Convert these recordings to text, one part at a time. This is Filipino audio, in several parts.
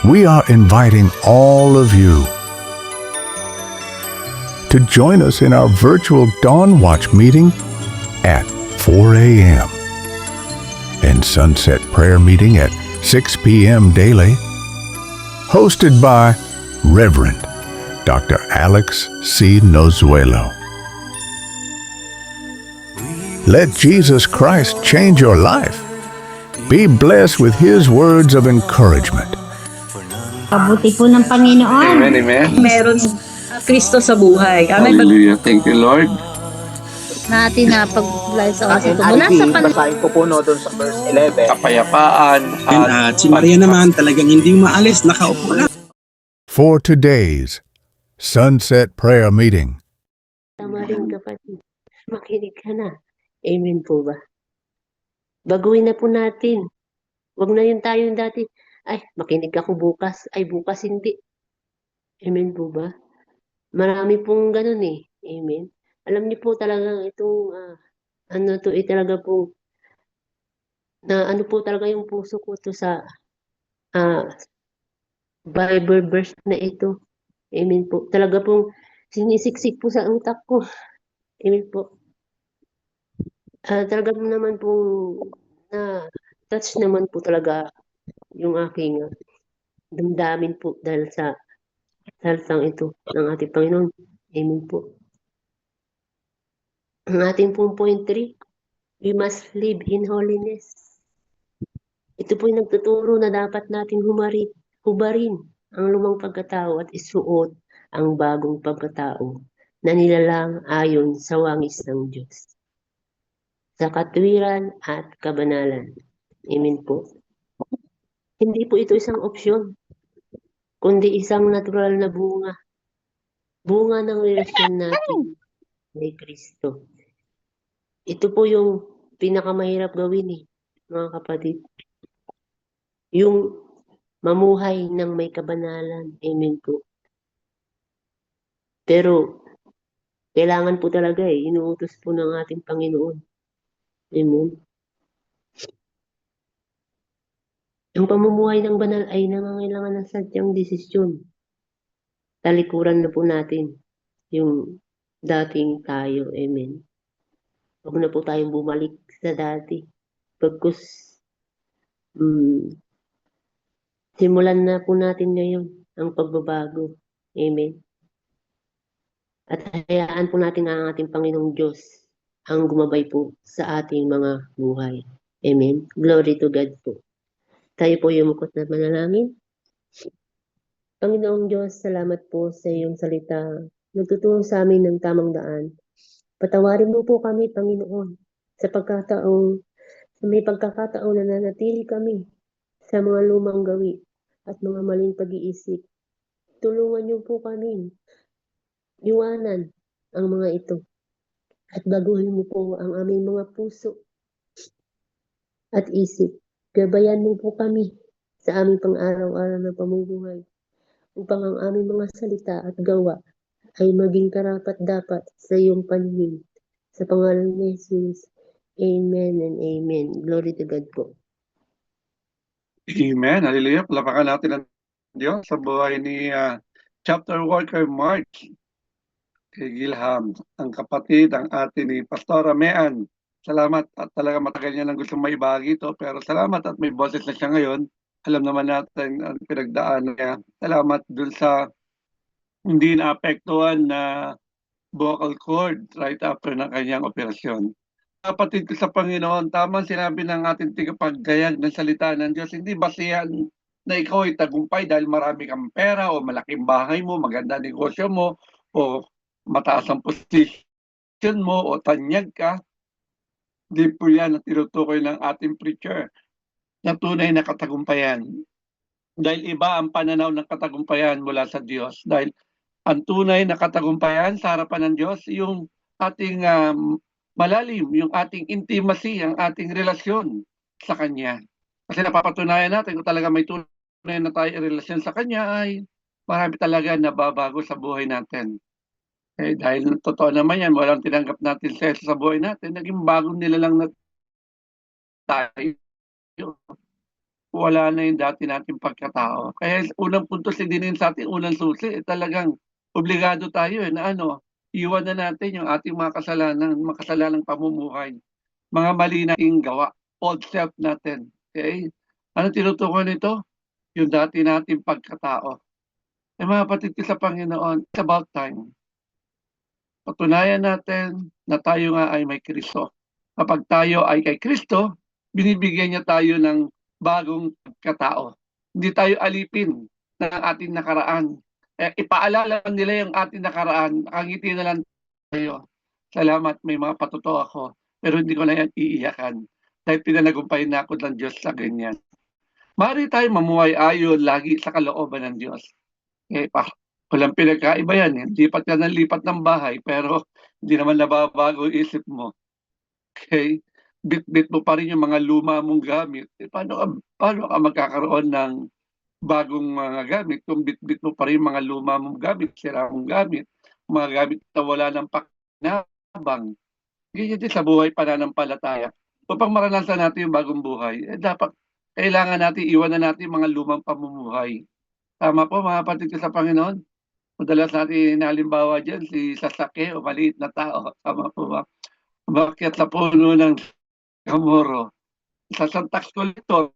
we are inviting all of you to join us in our virtual Dawn Watch meeting at 4 a.m. and Sunset Prayer meeting at 6 p.m. daily, hosted by Reverend Dr. Alex C. Nozuelo. Let Jesus Christ change your life. Be blessed with His words of encouragement. Pabuti po ng Panginoon. Amen, amen. Meron Kristo sa buhay. Amen. Hallelujah. Thank you, Lord. Natin na pag-live sa oras ito. Basahin ko po no, doon sa verse 11. Kapayapaan At si Maria naman talagang hindi umaalis, nakaupo lang. For today's Sunset Prayer meeting, Tama rin kapatid, makinig ka na. Amen po ba? Baguhin na po natin. Huwag na yun tayong dati. Ay, makinig ako bukas. Ay, bukas hindi. Amen po ba? Marami pong ganun eh. Amen. Alam niyo po talagang itong, talaga po, na ano po talaga yung puso ko to sa Bible verse na ito. Amen po. Talaga pong sinisiksik po sa utak ko. Amen po. Talaga naman pong touch naman po talaga yung aking damdamin po dahil sa salitang ito ng ating Panginoon. Amen po. Ang ating pong point 3, we must live in holiness. Ito po yung nagtuturo na dapat natin hubarin ang lumang pagkatao at isuot ang bagong pagkatao na nilalang ayon sa wangis ng Diyos, sa katwiran at kabanalan. Amen po. Hindi po ito isang opsyon, kundi isang natural na bunga. Bunga ng relasyon natin kay Kristo. Ito po yung pinakamahirap gawin mga kapatid. Yung mamuhay ng may kabanalan. Amen po. Pero, kailangan po talaga inuutos po ng ating Panginoon. Amen. Ang pamumuhay ng banal ay nangangailangan ng sadyang desisyon. Talikuran na po natin yung dating tayo. Amen. Huwag na po tayong bumalik sa dati. Pagkus, simulan na po natin ngayon ang pagbabago. Amen. At hayaan po natin ang ating Panginoong Diyos ang gumabay po sa ating mga buhay. Amen. Glory to God po. Tayo po yumukot na manalangin. Panginoong Diyos, salamat po sa iyong salita. Nagtuturo sa amin ng tamang daan. Patawarin mo po kami, Panginoon, sa may pagkakataon na nanatili kami sa mga lumang gawi at mga maling pag-iisip. Tulungan niyo po kami iwanan ang mga ito at baguhin mo po ang aming mga puso at isip. Gabayan mo po kami sa aming pang-araw-araw na pamumuhay upang ang aming mga salita at gawa ay maging karapat-dapat sa iyong paningin. Sa pangalan ni Jesus, Amen and Amen. Glory to God po. Amen. Hallelujah. Palapakan natin ang Diyos sa buhay ni chapter worker Mark kay Gilham, ang kapatid, ang ate ni Pastora Mean. Salamat at talaga matagal niya nang gusto maibahagi ito, pero salamat at may boses na siya ngayon. Alam naman natin ang pinagdaan niya. Salamat dun sa hindi naapektuhan na vocal cord right after ng kanyang operasyon. Kapatid ko sa Panginoon, tamang sinabi ng ating tigapagayag ng salita ng Diyos, hindi basihan na ikaw ay tagumpay dahil marami kang pera o malaking bahay mo, maganda negosyo mo, o mataas ang position mo, o tanyag ka. Hindi po yan ang tinutukoy ng ating preacher na tunay na katagumpayan. Dahil iba ang pananaw ng katagumpayan mula sa Diyos. Dahil ang tunay na katagumpayan sa harapan ng Diyos, yung ating malalim, yung ating intimacy, ang ating relasyon sa Kanya. Kasi napapatunayan natin kung talaga may tunay na tayo relasyon sa Kanya, ay marami talaga nababago sa buhay natin. Dahil totoo naman yan, walang tinanggap natin sa buhay natin, naging bagong nilalang na tayo. wala na yung dati nating pagkatao. Kaya unang puntos din sa ating unang susi, talagang obligado tayo na iwan na natin yung ating mga kasalanang pamumuhay, mga mali nating gawa, old self natin. Okay? Ano tinutukoy nito? Yung dati nating pagkatao. Mga kapatid ko sa Panginoon, it's about time. Patunayan natin na tayo nga ay may Kristo. Kapag tayo ay kay Kristo, binibigyan niya tayo ng bagong pagkatao. Hindi tayo alipin ng ating nakaraan. Ipaalala nila yung ating nakaraan, nakangiti na lang tayo. Salamat, may mga patuto ako, pero hindi ko na yan iiyakan. Dahil pinanagumpay na ako ng Diyos sa ganyan. Maaari tayo mamuhay ayon lagi sa kalooban ng Diyos. Walang pinagkaiba yan. Lipat ka ng lipat ng bahay, pero hindi naman nababago isip mo. Okay? Bit-bit mo pa rin yung mga luma mong gamit. Paano ka magkakaroon ng bagong mga gamit kung bit-bit mo pa rin yung mga luma mong gamit, sira mong gamit, mga gamit na wala ng pakinabang. Ganyan din sa buhay pananampalataya. Upang maranasan natin yung bagong buhay, dapat kailangan natin iwan na natin mga lumang pamumuhay. Tama po mga kapatid ko sa Panginoon. Madalas natin halimbawa dyan, si Sasake o maliit na tao. Tama po ba? Umakyat sa puno ng Kamoro. Sa Santa Collector.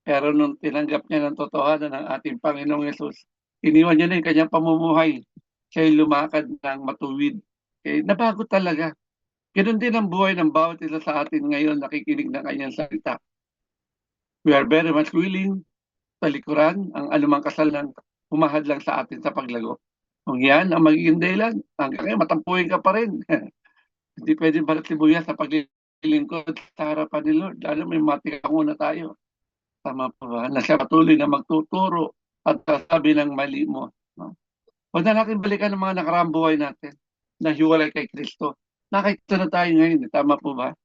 Pero nung tinanggap niya ng totohanan ng ating Panginoong Yesus, iniwan niya na yung kanyang pamumuhay. Siya'y lumakad ng matuwid. Okay? Nabago talaga. Ganun din ang buhay ng bawat isa sa atin ngayon nakikinig ng kanyang salita. We are very much willing talikuran ang anumang kasalanang humahad lang sa atin sa paglago. Kung yan ang magiging dahilan, hanggang ngayon matampuhin ka pa rin. Hindi pwede balat sibuyas sa paglilingkod sa harapan ni Lord. Lalo may matikang una tayo. Tama po ba? Na siya patuloy na magtuturo at sasabi ng mali mo. Huwag na natin balikan ang mga nakaraang buhay natin na hiwalay kay Kristo. Nakikita na tayo ngayon. Tama po ba?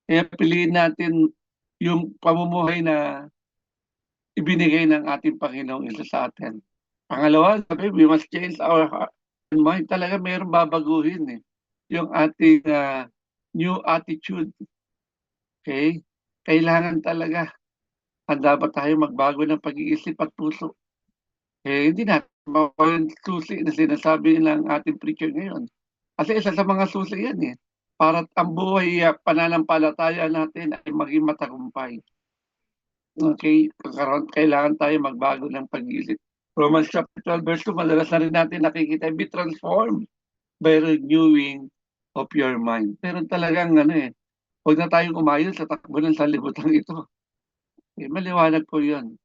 Kaya piliin natin yung pamumuhay na ibinigay ng ating Panginoong Isa sa atin. Pangalawa, sabi, we must change our heart and mind. Talaga mayroong babaguhin yung ating new attitude. Okay? Kailangan talaga handa ba tayo magbago ng pag-iisip at puso? Hindi natin yung susi na sinasabi ng ating preacher ngayon. Kasi isa sa mga susi yan para ang buhay pananampalataya natin ay maging matagumpay. Okay, kailangan tayo magbago ng pag-iisip. Romans chapter 12 verse 2, madalas na rin natin nakikita, be transformed by renewing of your mind. Pero talagang huwag na tayong umayon sa takbo ng sanlibutan ito. Maliwanag po yun.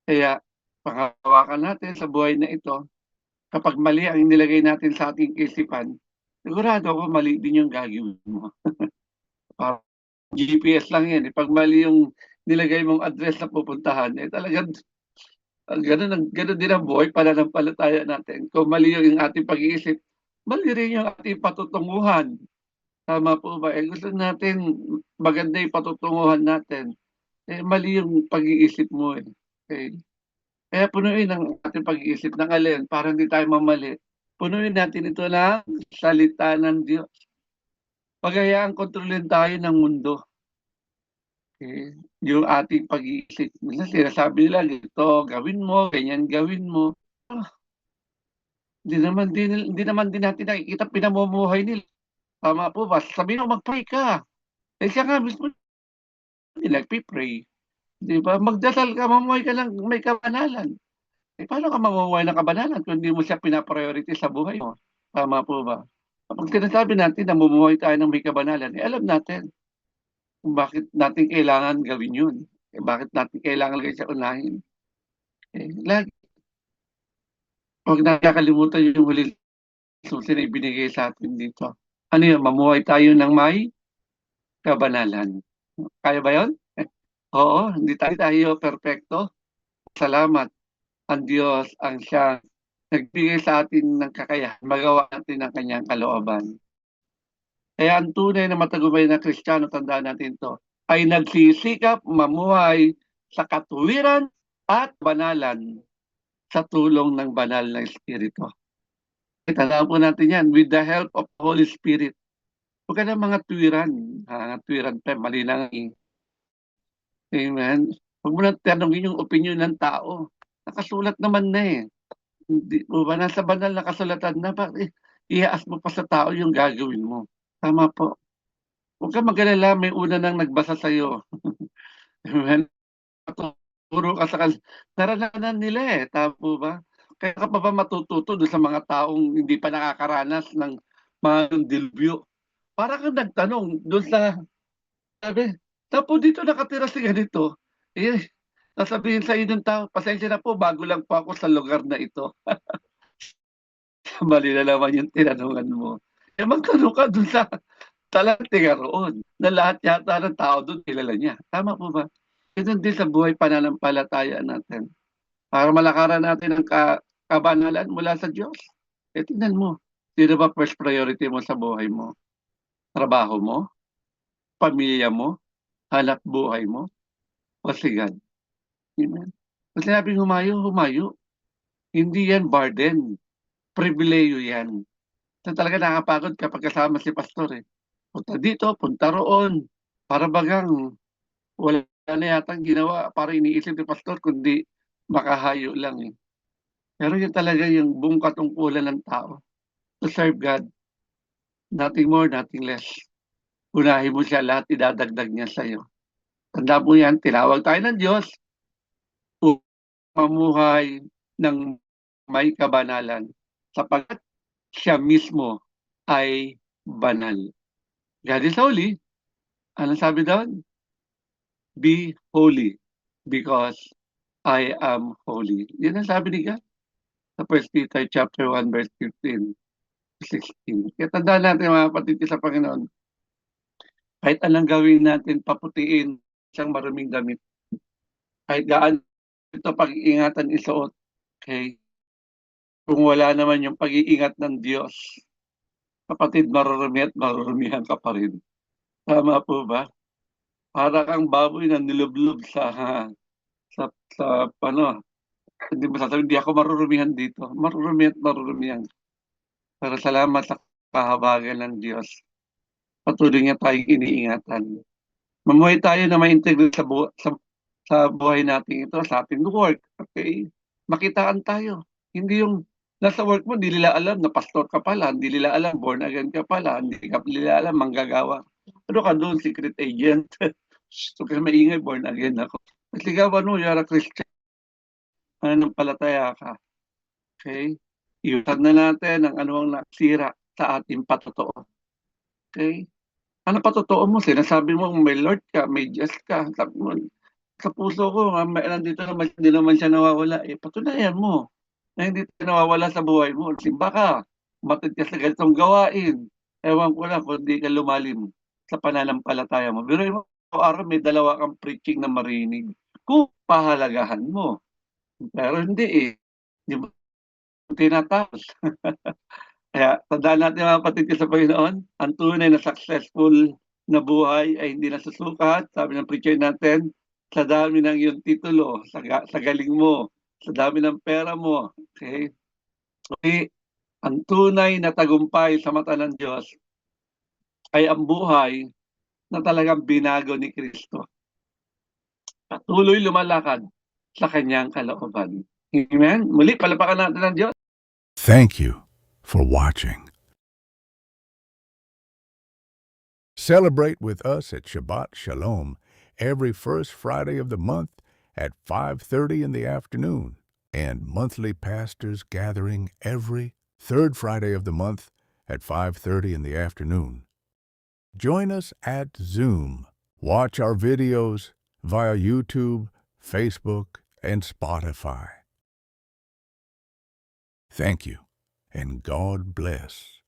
Kaya, panghawakan natin sa buhay na ito, kapag mali ang nilagay natin sa ating isipan, sigurado ako mali din yung gagawin mo. GPS lang yan. Pag mali yung nilagay mong address na pupuntahan, talagang ganun din ang buhay pananampalataya natin. Kung mali yung ating pag-iisip, mali rin yung ating patutunguhan. Tama po ba? Gusto natin maganda yung patutunguhan natin. Mali yung pag-iisip mo. Okay. Kaya punuin ang ating pag-iisip ng alin para hindi tayo mamali. Punuin natin ito ng salita ng Diyos. Pagayaan kontrolin tayo ng mundo. Okay. Yung ating pag-iisip. Minsan sinasabi nila, ito gawin mo, ganyan gawin mo. Hindi naman din natin nakikita pinamumuhay nila. Tama po ba? Sabihin mo, mag-pray ka. Siya nga mismo nagpipray. Di ba? Magdasal ka, mamuhay ka lang, may kabanalan. Paano ka mamuhay ng kabanalan kung hindi mo siya pinapriority sa buhay mo? Tama po ba? Kapag sinasabi natin na mamuhay tayo ng may kabanalan, alam natin kung bakit natin kailangan gawin yun. Bakit natin kailangan lagay siya unahin. Lagi. Huwag nakakalimutan yung huling susi na ibinigay sa atin dito. Ano yun? Mamuhay tayo ng may kabanalan. Kaya ba yun? Oo, hindi tayo perfecto. Salamat. Ang Diyos ang siya nagbigay sa atin ng kakayahan, magawa natin ang kanyang kalooban. Kaya ang tunay na matagumpay na Kristiyano, tandaan natin to, ay nagsisikap mamuhay sa katuwiran at banalan sa tulong ng banal na Espiritu. Tandaan po natin yan, with the help of the Holy Spirit. Huwag ka na mga tuwiran. Tuwiran pa, mali lang Amen. Huwag mo nang tanongin yung opinyon ng tao. Nakasulat naman na eh. Hindi po ba? Nasa banal na kasulatan na. Bakit iaas mo pa sa tao yung gagawin mo? Tama po. Huwag kang mag-alala, may una nang nagbasa sa'yo. Amen. Matuturo ka sa naranasan nila eh. Tama po ba? Kaya ka pa ba matututo doon sa mga taong hindi pa nakakaranas ng mga dilubyo? Para kang nagtanong doon sa, sabi, tapo dito nakatira si ganito. Eh, sasabihin sa inyo ng tao, pasensya na po, bago lang po ako sa lugar na ito. Mali na naman yung tinanungan mo. Eh magtanong ka doon sa talagang tiga roon, na lahat yata ng tao doon kilala niya. Tama po ba? Ganun din sa buhay pananampalataya natin. Para malakaran natin ang kabanalan mula sa Diyos. Eh tingnan mo, sino ba first priority mo sa buhay mo? Trabaho mo? Pamilya mo? Hanap buhay mo? O si God? Amen. Kung sinabing humayo, humayo. Hindi yan burden. Pribileyo yan. So talaga nakakapagod kapag kasama si pastor eh. Punta dito, punta roon. Para bagang wala na yatang ginawa para iniisip ni pastor kundi makahayo lang eh. Pero yun talaga yung buong katungkulan ng tao. To serve God. Nothing more, nothing less. Unahin mo siya, lahat idadagdag niya sa'yo. Tanda mo yan, tinawag tayo ng Diyos. Mamuhay ng may kabanalan. Sapagkat siya mismo ay banal. God is holy. Anong sabi doon? Be holy because I am holy. Yan ang sabi ni God sa 1 Peter chapter 1 verse 15 to 16. Kaya tandaan natin mga kapatid sa Panginoon, kahit anong gawin natin, paputiin siyang maruming damit. Kahit gaan ito pag-iingatan isuot. Okay? Kung wala naman yung pag-iingat ng Diyos, kapatid, marurumi at marurumihan ka pa rin. Tama po ba? Para kang baboy na nilublob sa hindi mo sasabihin, hindi ako marurumihan dito. Marurumi at marurumihan. Pero salamat sa kahabagan ng Diyos. Patuloy niya tayong iniingatan. Mamuhay tayo na ma-integrate sa buhay natin ito, sa ating work. Okay? Makitaan tayo. Hindi yung nasa work mo, hindi nila alam na pastor ka pala, hindi nila alam born again ka pala, hindi nila alam manggagawa. Ano ka doon, secret agent? So kaya maingay, born again ako. Ligawan mo, you're a Christian. Palataya ka. Okay? Iutan na natin ang anumang nasira sa ating patotoo. Okay? Ano patotoo mo? Sinasabi mo may Lord ka, may Diyos ka. Sabi mo, sa puso ko, nandito naman, hindi naman siya nawawala. Eh, patunayan mo na hindi siya nawawala sa buhay mo. Simba ka, matid ka sa ganitong gawain. Ewan ko lang kung hindi ka lumalim sa pananampalataya mo. Pero mo, araw may dalawa kang preaching na marinig. Kung pahalagahan mo. Pero hindi eh. Di ba tinatapos? Kaya tandaan natin mga kapatid ko sa Panginoon, ang tunay na successful na buhay ay hindi nasusukat. Sabi ng preacher natin, sa dami ng iyong titulo, sa galing mo, sa dami ng pera mo. Okay? Okay, ang tunay na tagumpay sa mata ng Diyos ay ang buhay na talagang binago ni Kristo. Patuloy lumalakad sa kanyang kalooban. Amen? Muli, palapakan natin ng Diyos. Thank you for watching. Celebrate with us at Shabbat Shalom every first Friday of the month at 5:30 in the afternoon, and monthly pastors gathering every third Friday of the month at 5:30 in the afternoon. Join us at Zoom. Watch our videos via YouTube, Facebook, and Spotify. Thank you, and God bless.